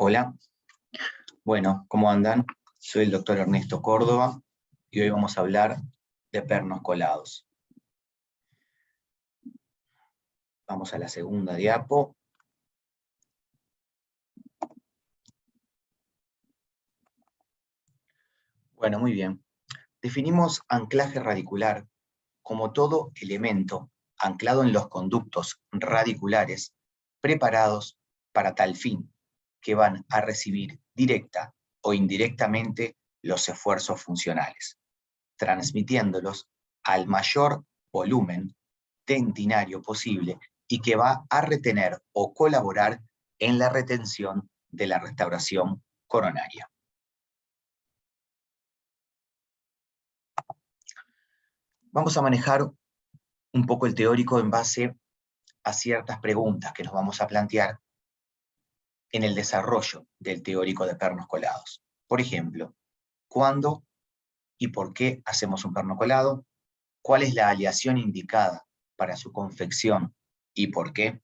Hola, bueno, ¿cómo andan? Soy el doctor Ernesto Córdoba y hoy vamos a hablar de pernos colados. Vamos a la segunda diapo. Bueno, muy bien. Definimos anclaje radicular como todo elemento anclado en los conductos radiculares preparados para tal fin, que van a recibir directa o indirectamente los esfuerzos funcionales, transmitiéndolos al mayor volumen tendinario posible y que va a retener o colaborar en la retención de la restauración coronaria. Vamos a manejar un poco el teórico en base a ciertas preguntas que nos vamos a plantear en el desarrollo del teórico de pernos colados. Por ejemplo, ¿cuándo y por qué hacemos un perno colado? ¿Cuál es la aleación indicada para su confección y por qué?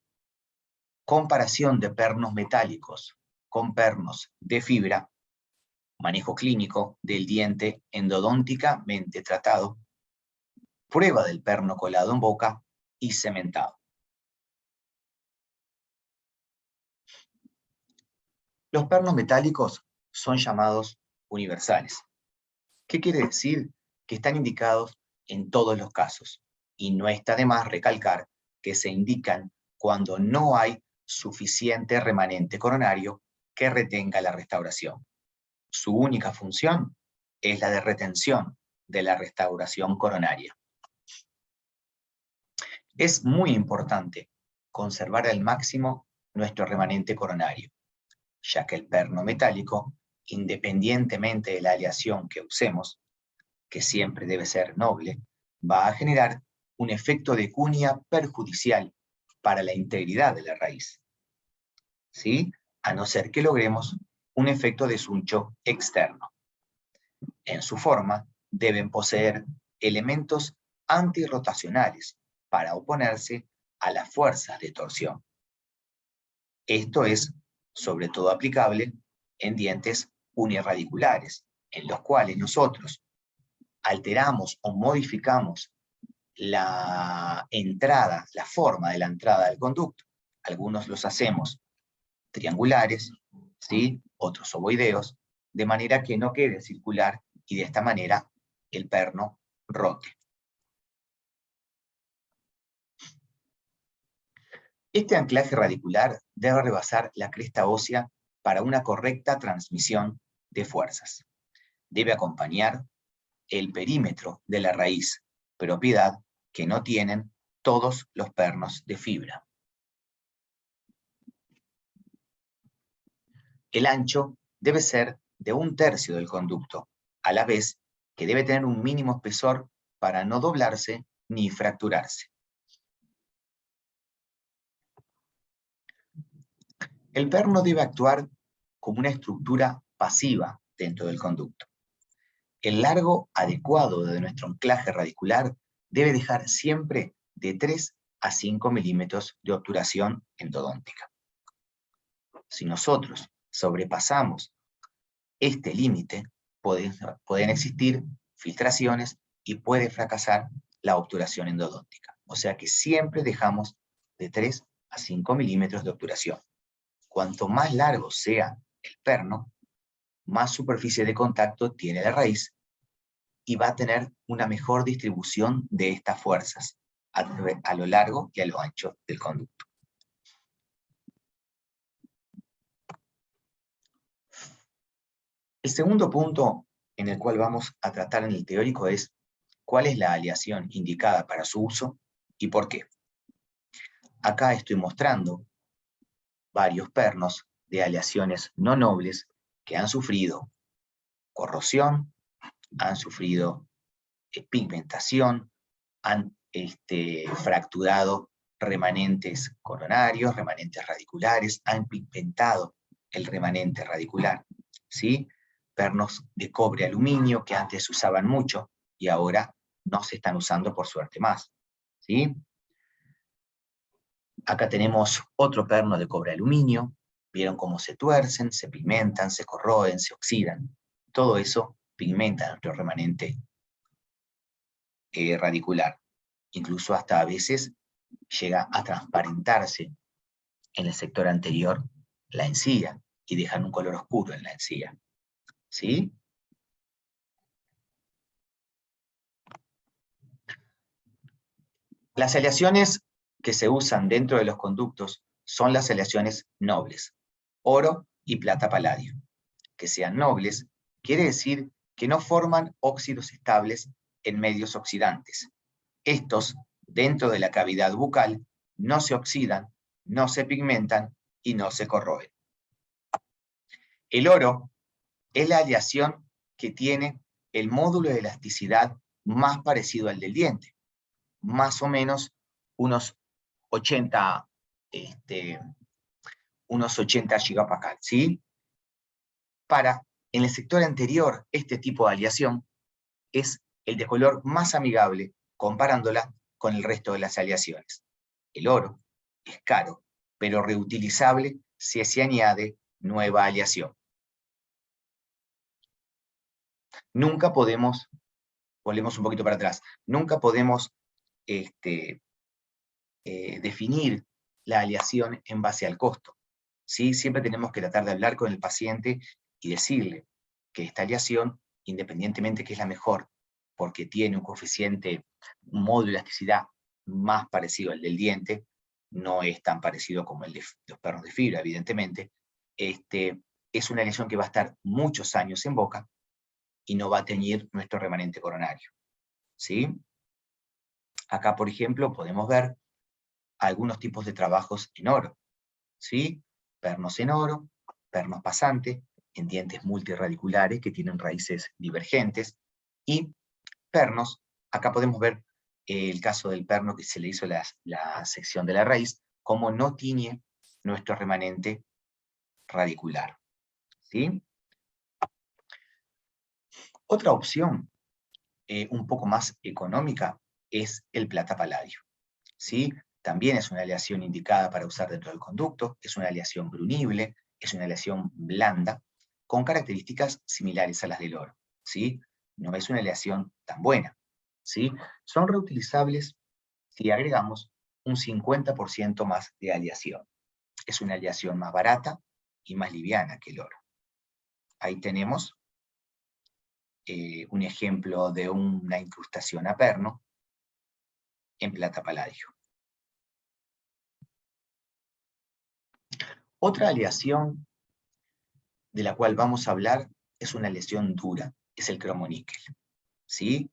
Comparación de pernos metálicos con pernos de fibra, manejo clínico del diente endodónticamente tratado, prueba del perno colado en boca y cementado. Los pernos metálicos son llamados universales. ¿Qué quiere decir? Que están indicados en todos los casos, y no está de más recalcar que se indican cuando no hay suficiente remanente coronario que retenga la restauración. Su única función es la de retención de la restauración coronaria. Es muy importante conservar al máximo nuestro remanente coronario, ya que el perno metálico, independientemente de la aleación que usemos, que siempre debe ser noble, va a generar un efecto de cuña perjudicial para la integridad de la raíz, ¿sí? A no ser que logremos un efecto de suncho externo. En su forma, deben poseer elementos antirrotacionales para oponerse a las fuerzas de torsión. Esto es sobre todo aplicable en dientes unirradiculares, en los cuales nosotros alteramos o modificamos la entrada, la forma de la entrada del conducto. Algunos los hacemos triangulares, ¿sí? Otros ovoideos, de manera que no quede circular y de esta manera el perno rote. Este anclaje radicular debe rebasar la cresta ósea para una correcta transmisión de fuerzas. Debe acompañar el perímetro de la raíz, propiedad que no tienen todos los pernos de fibra. El ancho debe ser de 1/3 del conducto, a la vez que debe tener un mínimo espesor para no doblarse ni fracturarse. El perno debe actuar como una estructura pasiva dentro del conducto. El largo adecuado de nuestro anclaje radicular debe dejar siempre de 3 a 5 milímetros de obturación endodóntica. Si nosotros sobrepasamos este límite, pueden existir filtraciones y puede fracasar la obturación endodóntica. O sea que siempre dejamos de 3 a 5 milímetros de obturación. Cuanto más largo sea el perno, más superficie de contacto tiene la raíz y va a tener una mejor distribución de estas fuerzas a lo largo y a lo ancho del conducto. El segundo punto en el cual vamos a tratar en el teórico es cuál es la aleación indicada para su uso y por qué. Acá estoy mostrando varios pernos de aleaciones no nobles que han sufrido corrosión, han sufrido pigmentación, han fracturado remanentes coronarios, remanentes radiculares, han pigmentado el remanente radicular, ¿sí? Pernos de cobre aluminio que antes se usaban mucho y ahora no se están usando por suerte más, ¿sí? Acá tenemos otro perno de cobre aluminio, Vieron cómo se tuercen, se pigmentan, se corroen, se oxidan. Todo eso pigmenta nuestro remanente radicular. Incluso hasta a veces llega a transparentarse en el sector anterior la encía y dejan un color oscuro en la encía. ¿Sí? Las aleaciones que se usan dentro de los conductos son las aleaciones nobles, oro y plata paladio. Que sean nobles quiere decir que no forman óxidos estables en medios oxidantes. Estos, dentro de la cavidad bucal, no se oxidan, no se pigmentan y no se corroen. El oro es la aleación que tiene el módulo de elasticidad más parecido al del diente, más o menos unos 80, unos 80 gigapascal, ¿sí? En el sector anterior, este tipo de aleación es el de color más amigable comparándola con el resto de las aleaciones. El oro es caro, pero reutilizable si se añade nueva aleación. Nunca podemos, volvemos un poquito para atrás, nunca podemos definir la aleación en base al costo. ¿Sí? Siempre tenemos que tratar de hablar con el paciente y decirle que esta aleación, independientemente que es la mejor, porque tiene un coeficiente, un módulo de elasticidad más parecido al del diente, no es tan parecido como el de los pernos de fibra, evidentemente, es una aleación que va a estar muchos años en boca y no va a teñir nuestro remanente coronario. ¿Sí? Acá, por ejemplo, podemos ver algunos tipos de trabajos en oro. ¿Sí? Pernos en oro, pernos pasantes, en dientes multirradiculares que tienen raíces divergentes, y pernos, acá podemos ver el caso del perno que se le hizo la sección de la raíz, como no tiñe nuestro remanente radicular. ¿Sí? Otra opción, un poco más económica, es el plata paladio. ¿Sí? También es una aleación indicada para usar dentro del conducto, es una aleación brunible, es una aleación blanda, con características similares a las del oro. ¿Sí? No es una aleación tan buena. ¿Sí? Son reutilizables si agregamos un 50% más de aleación. Es una aleación más barata y más liviana que el oro. Ahí tenemos un ejemplo de una incrustación a perno en plata paladio. Otra aleación de la cual vamos a hablar es una aleación dura, es el cromoníquel. ¿Sí?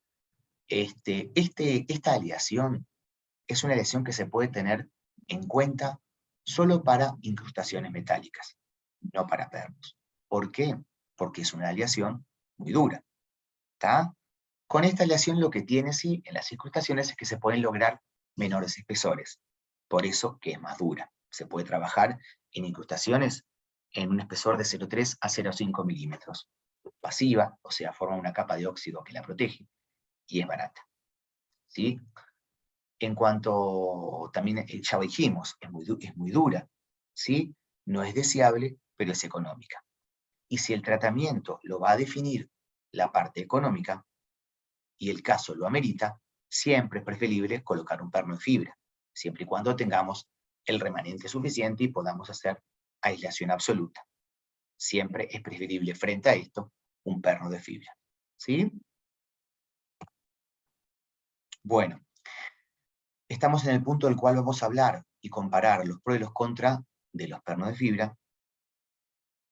Esta aleación es una aleación que se puede tener en cuenta solo para incrustaciones metálicas, no para pernos. ¿Por qué? Porque es una aleación muy dura. ¿Está? Con esta aleación lo que tiene, sí, en las incrustaciones es que se pueden lograr menores espesores. Por eso que es más dura. Se puede trabajar en incrustaciones en un espesor de 0,3 a 0,5 milímetros. Pasiva, o sea, forma una capa de óxido que la protege, y es barata. ¿Sí? En cuanto, también ya lo dijimos, es muy dura. ¿Sí? No es deseable, pero es económica. Y si el tratamiento lo va a definir la parte económica, y el caso lo amerita, siempre es preferible colocar un perno en fibra, siempre y cuando tengamos el remanente suficiente y podamos hacer aislación absoluta. Siempre es preferible frente a esto un perno de fibra. ¿Sí? Bueno, estamos en el punto del cual vamos a hablar y comparar los pros y los contras de los pernos de fibra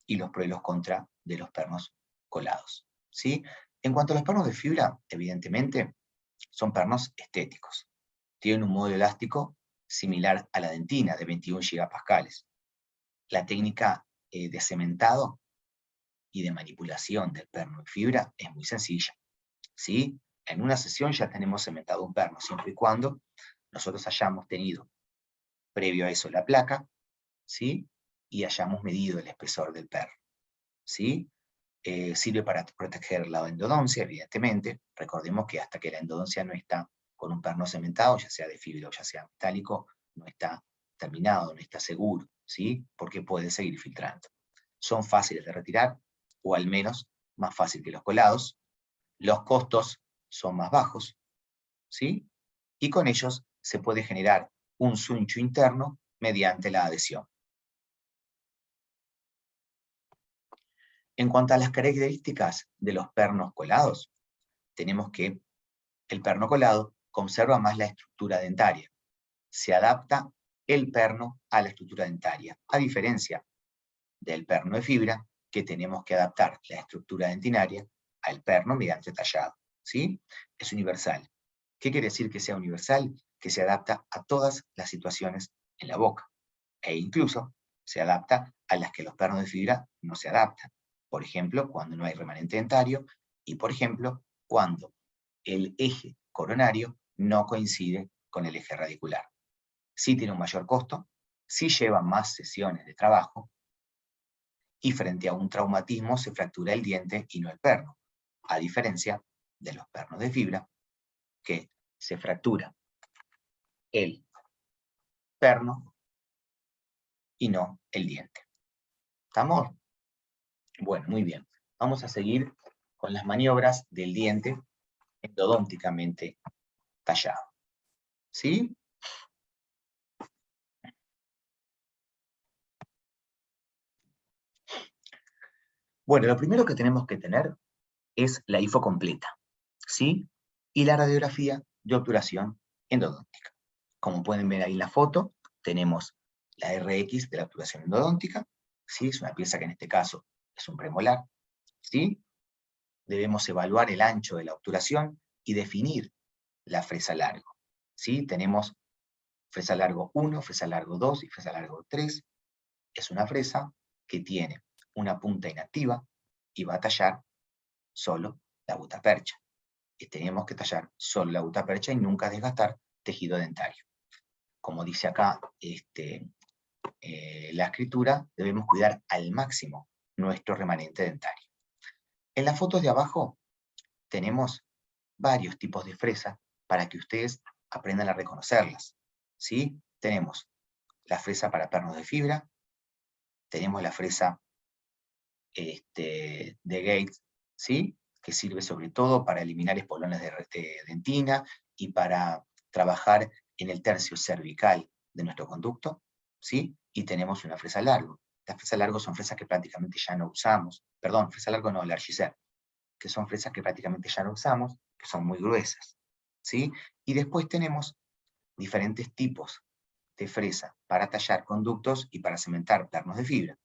y los pros y los contras de los pernos colados. ¿Sí? En cuanto a los pernos de fibra, evidentemente, son pernos estéticos. Tienen un módulo elástico similar a la dentina, de 21 gigapascales. La técnica de cementado y de manipulación del perno de fibra es muy sencilla. ¿Sí? En una sesión ya tenemos cementado un perno, siempre y cuando nosotros hayamos tenido previo a eso la placa, ¿sí? Y hayamos medido el espesor del perno. ¿Sí? Sirve para proteger la endodoncia, evidentemente. Recordemos que hasta que la endodoncia no está con un perno cementado, ya sea de fibra o ya sea metálico, no está terminado, no está seguro. ¿sí? Porque puede seguir filtrando. Son fáciles de retirar, o al menos más fácil que los colados. Los costos son más bajos, ¿sí? Y con ellos se puede generar un suncho interno mediante la adhesión. En cuanto a las características de los pernos colados, tenemos que el perno colado conserva más la estructura dentaria. Se adapta el perno a la estructura dentaria, a diferencia del perno de fibra, que tenemos que adaptar la estructura dentinaria al perno mediante tallado, ¿sí? Es universal. ¿Qué quiere decir que sea universal? Que se adapta a todas las situaciones en la boca, e incluso se adapta a las que los pernos de fibra no se adaptan. Por ejemplo, cuando no hay remanente dentario y, por ejemplo, cuando el eje coronario no coincide con el eje radicular. Sí tiene un mayor costo, sí lleva más sesiones de trabajo, y frente a un traumatismo se fractura el diente y no el perno, a diferencia de los pernos de fibra, que se fractura el perno y no el diente. ¿Estamos? Bueno, muy bien. Vamos a seguir con las maniobras del diente endodónticamente tallado. ¿Sí? Bueno, lo primero que tenemos que tener es la IFO completa, ¿sí? Y la radiografía de obturación endodóntica. Como pueden ver ahí en la foto, tenemos la RX de la obturación endodóntica, ¿sí? Es una pieza que en este caso es un premolar, ¿sí? Debemos evaluar el ancho de la obturación y definir la fresa largo, ¿sí? Tenemos fresa largo 1, fresa largo 2 y fresa largo 3. Es una fresa que tiene una punta inactiva y va a tallar solo la gutapercha. Y tenemos que tallar solo la gutapercha y nunca desgastar tejido dentario. Como dice acá la escritura, debemos cuidar al máximo nuestro remanente dentario. En las fotos de abajo tenemos varios tipos de fresa para que ustedes aprendan a reconocerlas, ¿sí? Tenemos la fresa para pernos de fibra, tenemos la fresa de Gates, ¿sí? Que sirve sobre todo para eliminar espolones de dentina y para trabajar en el tercio cervical de nuestro conducto, ¿sí? Y tenemos una fresa largo. Las fresas largo son fresas que prácticamente ya no usamos. Perdón, fresa largo no, la Argiser, que son fresas que prácticamente ya no usamos, que son muy gruesas, ¿sí? Y después tenemos diferentes tipos de fresa para tallar conductos y para cementar pernos de fibra,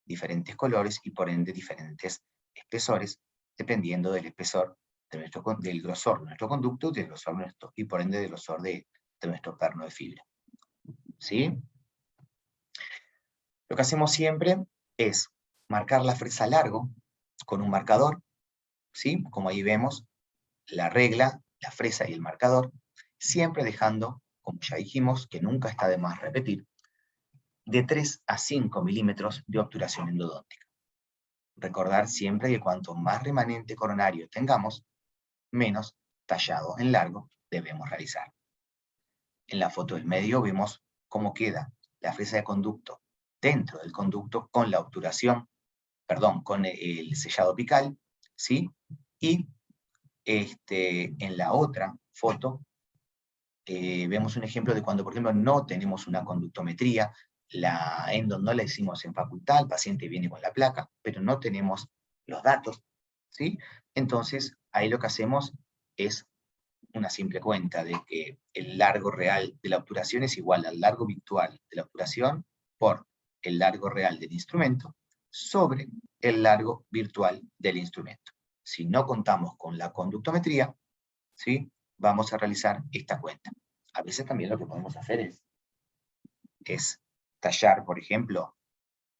diferentes colores y por ende diferentes espesores, dependiendo del espesor del grosor de nuestro conducto del grosor nuestro, y por ende del grosor de nuestro perno de fibra. ¿Sí? Lo que hacemos siempre es marcar la fresa largo con un marcador, ¿sí? Como ahí vemos, la regla, la fresa y el marcador, siempre dejando, como ya dijimos, que nunca está de más repetir, de 3 a 5 milímetros de obturación endodóntica. Recordar siempre que cuanto más remanente coronario tengamos, menos tallado en largo debemos realizar. En la foto del medio vemos cómo queda la fresa de conducto dentro del conducto con la obturación, perdón, con el sellado apical, ¿sí? Y en la otra foto vemos un ejemplo de cuando, por ejemplo, no tenemos una conductometría, la endo no la hicimos en facultad, el paciente viene con la placa, pero no tenemos los datos, ¿sí? Entonces, ahí lo que hacemos es una simple cuenta de que el largo real de la obturación es igual al largo virtual de la obturación por el largo real del instrumento sobre el largo virtual del instrumento. Si no contamos con la conductometría, ¿sí? Vamos a realizar esta cuenta. A veces también lo que podemos hacer es tallar, por ejemplo,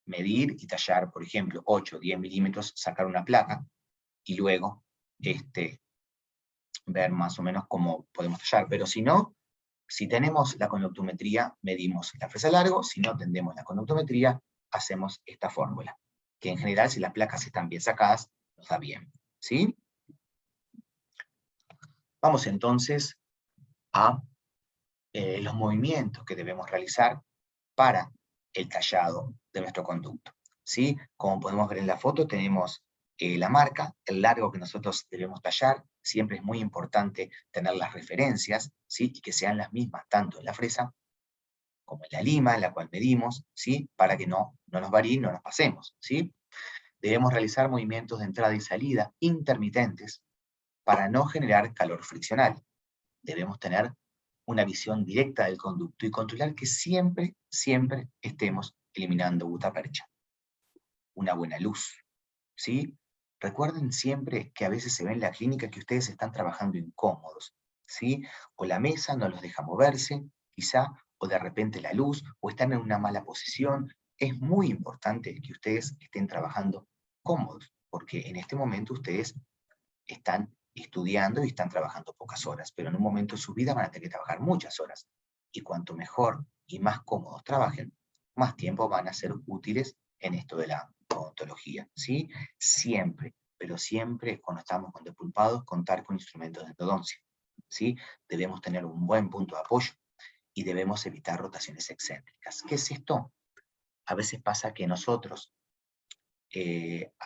medir y tallar, por ejemplo, 8 o 10 milímetros, sacar una placa y luego ver más o menos cómo podemos tallar. Pero si no, si tenemos la conductometría, medimos la fresa largo. Si no tenemos la conductometría, hacemos esta fórmula, que en general, si las placas están bien sacadas, nos da bien. ¿Sí? Vamos entonces a los movimientos que debemos realizar para el tallado de nuestro conducto, ¿sí? Como podemos ver en la foto, tenemos la marca, el largo que nosotros debemos tallar. Siempre es muy importante tener las referencias, ¿sí? Y que sean las mismas tanto en la fresa como en la lima, en la cual medimos, ¿sí? Para que no nos varíe, no nos pasemos, ¿sí? Debemos realizar movimientos de entrada y salida intermitentes para no generar calor friccional. Debemos tener una visión directa del conducto y controlar que siempre, siempre estemos eliminando gutapercha. Una buena luz, ¿sí? Recuerden siempre que a veces se ve en la clínica que ustedes están trabajando incómodos, ¿sí? O la mesa no los deja moverse, quizá, o de repente la luz, o están en una mala posición. Es muy importante que ustedes estén trabajando cómodos, porque en este momento ustedes están estudiando y están trabajando pocas horas, pero en un momento de su vida van a tener que trabajar muchas horas. Y cuanto mejor y más cómodos trabajen, más tiempo van a ser útiles en esto de la odontología, ¿sí? Siempre, pero siempre cuando estamos con despulpados, contar con instrumentos de endodoncia, ¿sí? Debemos tener un buen punto de apoyo y debemos evitar rotaciones excéntricas. ¿Qué es esto? A veces pasa que nosotros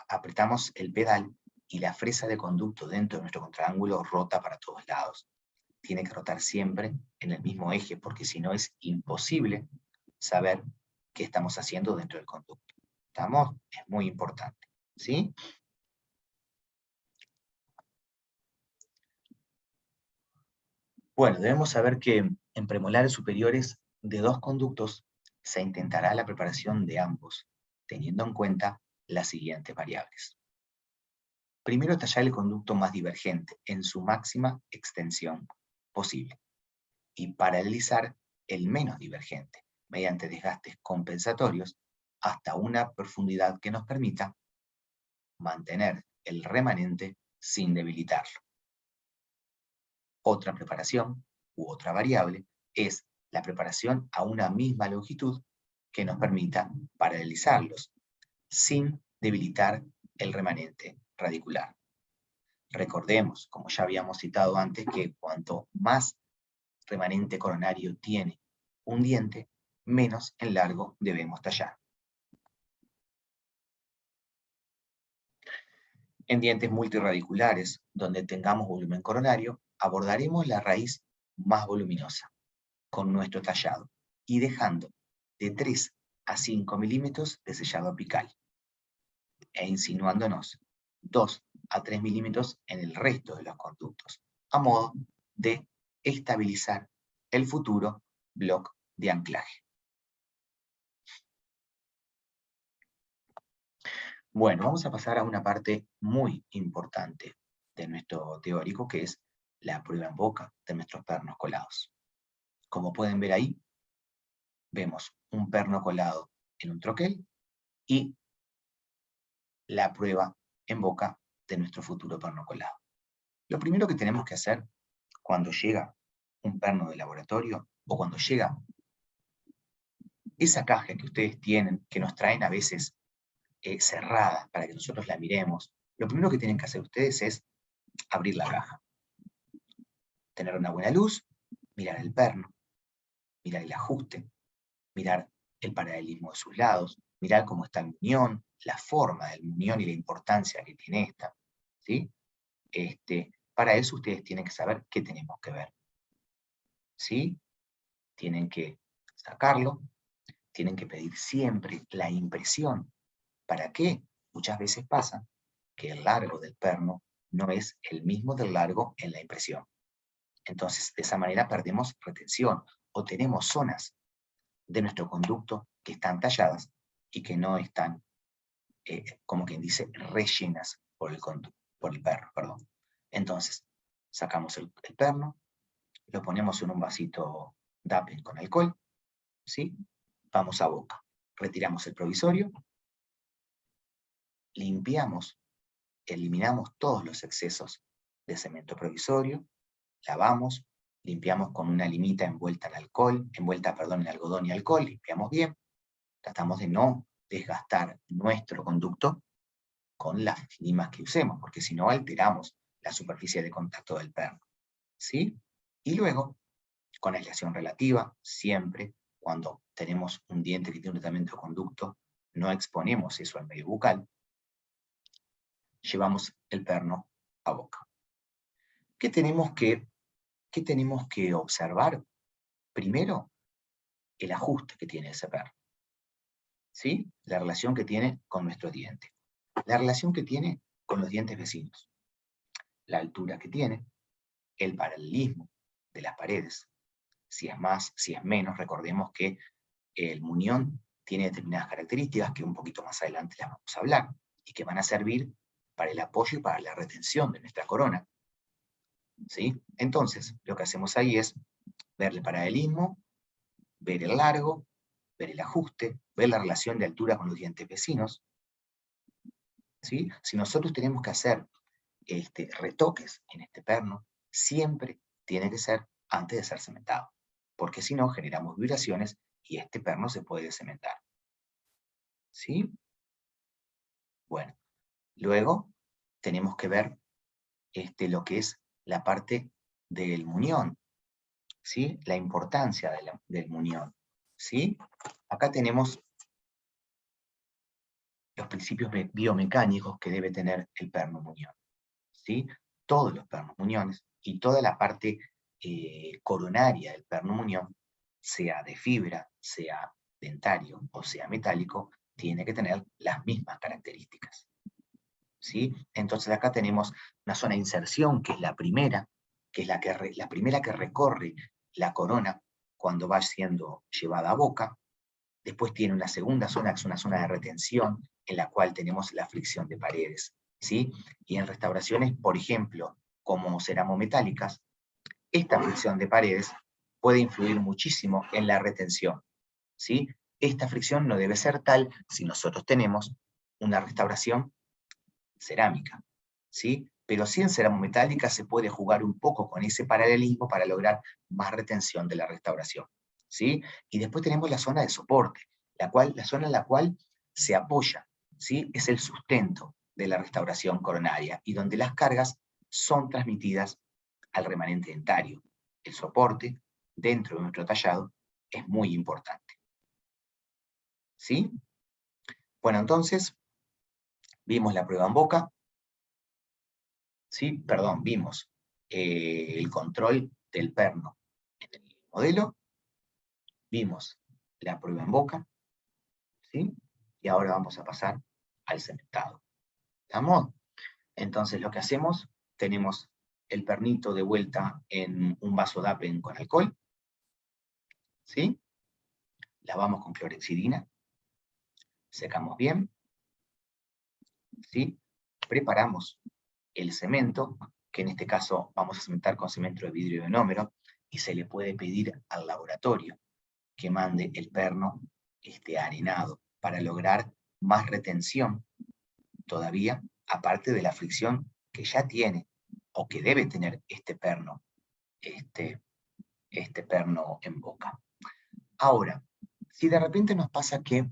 apretamos el pedal y la fresa de conducto dentro de nuestro contraángulo rota para todos lados. Tiene que rotar siempre en el mismo eje, porque si no es imposible saber qué estamos haciendo dentro del conducto. ¿Estamos? Es muy importante, ¿sí? Bueno, debemos saber que en premolares superiores de dos conductos se intentará la preparación de ambos, teniendo en cuenta las siguientes variables. Primero, tallar el conducto más divergente en su máxima extensión posible y paralelizar el menos divergente mediante desgastes compensatorios hasta una profundidad que nos permita mantener el remanente sin debilitarlo. Otra preparación u otra variable es la preparación a una misma longitud que nos permita paralelizarlos sin debilitar el remanente radicular. Recordemos, como ya habíamos citado antes, que cuanto más remanente coronario tiene un diente, menos en largo debemos tallar. En dientes multirradiculares, donde tengamos volumen coronario, abordaremos la raíz más voluminosa con nuestro tallado y dejando de 3 a 5 milímetros de sellado apical e insinuándonos 2 a 3 milímetros en el resto de los conductos, a modo de estabilizar el futuro bloque de anclaje. Bueno, vamos a pasar a una parte muy importante de nuestro teórico, que es la prueba en boca de nuestros pernos colados. Como pueden ver ahí, vemos un perno colado en un troquel y la prueba en boca de nuestro futuro perno colado. Lo primero que tenemos que hacer cuando llega un perno de laboratorio o cuando llega esa caja que ustedes tienen, que nos traen a veces cerrada para que nosotros la miremos, lo primero que tienen que hacer ustedes es abrir la caja, tener una buena luz, mirar el perno, mirar el ajuste, mirar el paralelismo de sus lados, mirar cómo está el muñón, la forma del muñón y la importancia que tiene esta, ¿sí? Para eso ustedes tienen que saber qué tenemos que ver, ¿sí? Tienen que sacarlo, tienen que pedir siempre la impresión. ¿Para qué? Muchas veces pasa que el largo del perno no es el mismo del largo en la impresión. Entonces, de esa manera perdemos retención o tenemos zonas de nuestro conducto que están talladas y que no están, como quien dice, rellenas por el perno, perdón. Entonces, sacamos el perno, lo ponemos en un vasito Dappen con alcohol, ¿sí? Vamos a boca, retiramos el provisorio, limpiamos, eliminamos todos los excesos de cemento provisorio, lavamos, limpiamos con una limita envuelta en alcohol, en algodón y alcohol, limpiamos bien, tratamos de no desgastar nuestro conducto con las limas que usemos, porque si no alteramos la superficie de contacto del perno, ¿sí? Y luego, con aislación relativa, siempre, cuando tenemos un diente que tiene un tratamiento de conducto, no exponemos eso al medio bucal, llevamos el perno a boca. ¿Qué tenemos que observar? Primero, el ajuste que tiene ese perno, ¿sí? La relación que tiene con nuestro diente. La relación que tiene con los dientes vecinos. La altura que tiene, el paralelismo de las paredes. Si es más, si es menos, recordemos que el muñón tiene determinadas características que un poquito más adelante las vamos a hablar y que van a servir para el apoyo y para la retención de nuestra corona. ¿Sí? Entonces, lo que hacemos ahí es ver el paralelismo, ver el largo, ver el ajuste, ver la relación de altura con los dientes vecinos. ¿Sí? Si nosotros tenemos que hacer retoques en este perno, siempre tiene que ser antes de ser cementado, porque si no generamos vibraciones y este perno se puede cementar. ¿Sí? Bueno, luego tenemos que ver lo que es la parte del muñón, ¿sí? La importancia del muñón, ¿sí? Acá tenemos los principios biomecánicos que debe tener el perno muñón, ¿sí? Todos los pernos muñones y toda la parte coronaria del perno muñón, sea de fibra, sea dentario o sea metálico, tiene que tener las mismas características, ¿sí? Entonces acá tenemos una zona de inserción, que es la primera, que es la primera que recorre la corona cuando va siendo llevada a boca. Después tiene una segunda zona, que es una zona de retención, en la cual tenemos la fricción de paredes, ¿sí? Y en restauraciones, por ejemplo, como ceramometálicas, esta fricción de paredes puede influir muchísimo en la retención, ¿sí? Esta fricción no debe ser tal si nosotros tenemos una restauración cerámica, ¿sí? Pero sí en ceramometálica se puede jugar un poco con ese paralelismo para lograr más retención de la restauración, ¿sí? Y después tenemos la zona de soporte, la zona en la cual se apoya, ¿sí? Es el sustento de la restauración coronaria y donde las cargas son transmitidas al remanente dentario. El soporte, dentro de nuestro tallado, es muy importante, ¿sí? Bueno, entonces, vimos la prueba en boca, ¿sí? Perdón, vimos el control del perno en el modelo, vimos la prueba en boca, ¿sí? Y ahora vamos a pasar al cementado. ¿Estamos? Entonces lo que hacemos, tenemos el pernito de vuelta en un vaso DAPEN con alcohol, ¿sí? Lavamos con clorexidina, secamos bien, ¿sí? Preparamos el cemento, que en este caso vamos a cementar con cemento de vidrio ionómero, y se le puede pedir al laboratorio que mande el perno arenado para lograr más retención todavía, aparte de la fricción que ya tiene o que debe tener este perno en boca. Ahora, si de repente nos pasa que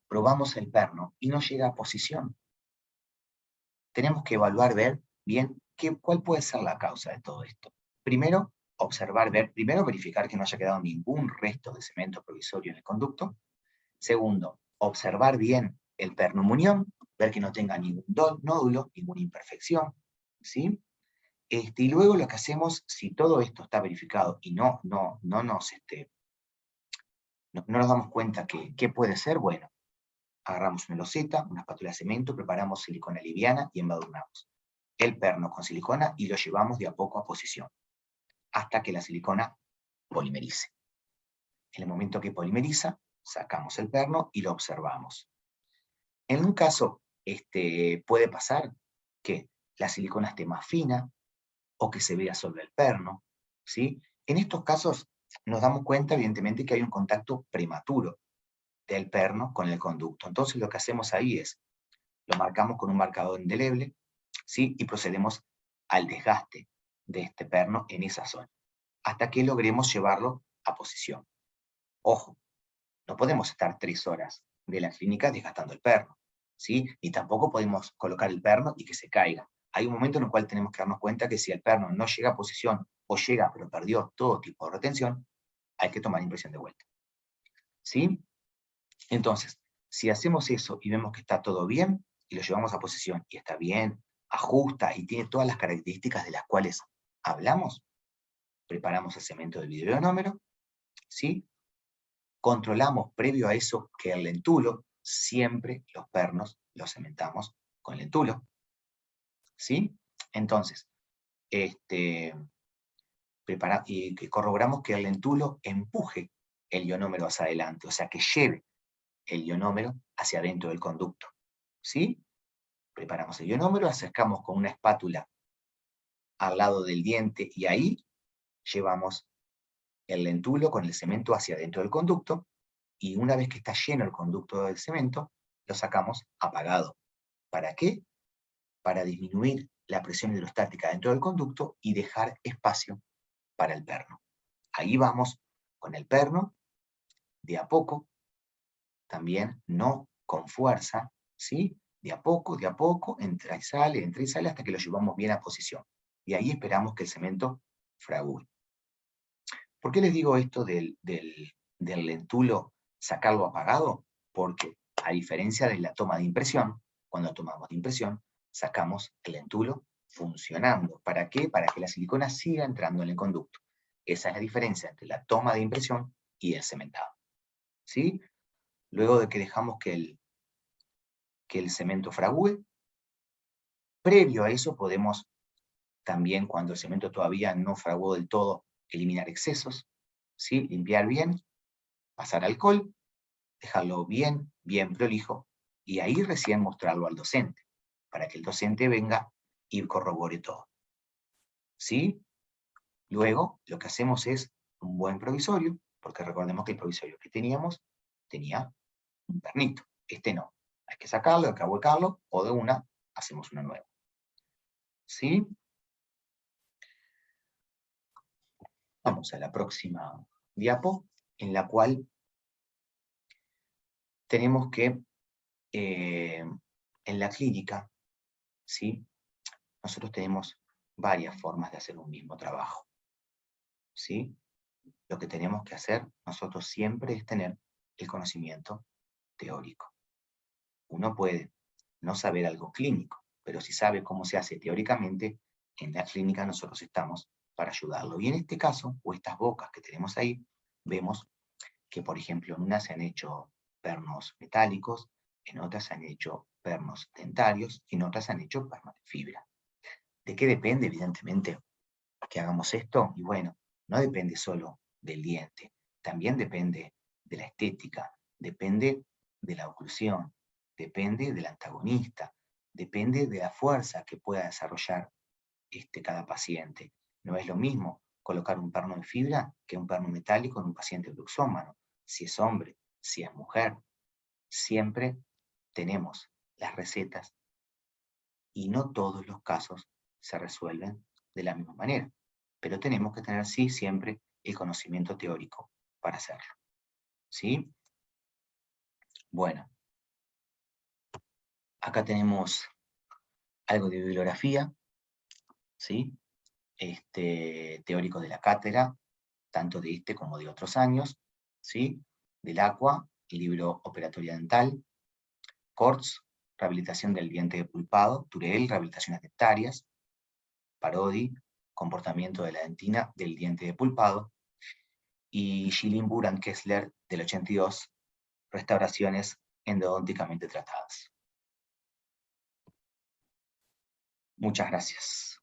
probamos el perno y no llega a posición, tenemos que evaluar, ver bien cuál puede ser la causa de todo esto. Primero, primero verificar que no haya quedado ningún resto de cemento provisorio en el conducto. Segundo, observar bien el perno muñón, ver que no tenga ningún nódulo, ninguna imperfección, ¿sí? Y luego lo que hacemos, si todo esto está verificado y no nos damos cuenta que qué puede ser, bueno, agarramos una loseta, una espátula de cemento, preparamos silicona liviana y embadurnamos el perno con silicona y lo llevamos de a poco a posición, hasta que la silicona polimerice. En el momento que polimeriza, sacamos el perno y lo observamos. En un caso, puede pasar que la silicona esté más fina o que se vea sobre el perno, ¿sí? En estos casos nos damos cuenta, evidentemente, que hay un contacto prematuro del perno con el conducto. Entonces lo que hacemos ahí es, lo marcamos con un marcador indeleble, ¿sí? Y procedemos al desgaste de este perno en esa zona, hasta que logremos llevarlo a posición. Ojo, no podemos estar 3 horas de la clínica desgastando el perno, ¿sí? Y tampoco podemos colocar el perno y que se caiga. Hay un momento en el cual tenemos que darnos cuenta que si el perno no llega a posición o llega pero perdió todo tipo de retención, hay que tomar impresión de vuelta. ¿sí? Entonces, si hacemos eso y vemos que está todo bien, y lo llevamos a posición, y está bien, ajusta, y tiene todas las características de las cuales hablamos, preparamos el cemento del videoionómero, ¿sí? Controlamos previo a eso que el lentulo, siempre los pernos los cementamos con lentulo, ¿sí? Entonces, y que corroboramos que el lentulo empuje el ionómero hacia adelante, o sea, que lleve el ionómero hacia adentro del conducto, ¿sí? Preparamos el ionómero, acercamos con una espátula al lado del diente y ahí llevamos el lentulo con el cemento hacia adentro del conducto, y una vez que está lleno el conducto del cemento, lo sacamos apagado. ¿Para qué? Para disminuir la presión hidrostática dentro del conducto y dejar espacio para el perno. Ahí vamos con el perno, de a poco, también no con fuerza, ¿sí? De a poco, entra y sale, hasta que lo llevamos bien a posición. Y ahí esperamos que el cemento fragúe. ¿Por qué les digo esto del lentulo, sacarlo apagado? Porque, a diferencia de la toma de impresión, cuando tomamos de impresión, sacamos el lentulo funcionando. ¿Para qué? Para que la silicona siga entrando en el conducto. Esa es la diferencia entre la toma de impresión y el cementado, ¿sí? Luego de que dejamos que el cemento fragúe, previo a eso podemos también, cuando el cemento todavía no fraguó del todo, eliminar excesos, ¿sí? Limpiar bien, pasar alcohol, dejarlo bien prolijo, y ahí recién mostrarlo al docente, para que el docente venga y corrobore todo, ¿sí? Luego, lo que hacemos es un buen provisorio, porque recordemos que el provisorio que teníamos tenía un pernito. Este no. Hay que sacarlo, hay que ahuecarlo, o de una hacemos una nueva, ¿sí? Vamos a la próxima diapo, en la cual tenemos que, en la clínica, ¿sí? Nosotros tenemos varias formas de hacer un mismo trabajo, ¿sí? Lo que tenemos que hacer nosotros siempre es tener el conocimiento teórico. Uno puede no saber algo clínico, pero si sabe cómo se hace teóricamente, en la clínica nosotros estamos para ayudarlo. Y en este caso, o estas bocas que tenemos ahí, vemos que, por ejemplo, en unas se han hecho pernos metálicos, en otras se han hecho pernos dentarios, y en otras se han hecho pernos de fibra. ¿De qué depende, evidentemente, que hagamos esto? Y bueno, no depende solo del diente, también depende de la estética, depende de la oclusión, depende del antagonista, depende de la fuerza que pueda desarrollar cada paciente. No es lo mismo colocar un perno en fibra que un perno metálico en un paciente bruxómano. Si es hombre, si es mujer, siempre tenemos las recetas y no todos los casos se resuelven de la misma manera. Pero tenemos que tener, sí, siempre el conocimiento teórico para hacerlo, ¿sí? Bueno, acá tenemos algo de bibliografía, ¿sí? Teórico de la cátedra, tanto de este como de otros años, ¿sí? Del Aqua, el libro Operatoria Dental, Corts, Rehabilitación del diente pulpado, Turel, Rehabilitaciones dentarias, Parodi, Comportamiento de la dentina del diente pulpado, y Schilling, and Kessler, del 82, Restauraciones endodónticamente tratadas. Muchas gracias.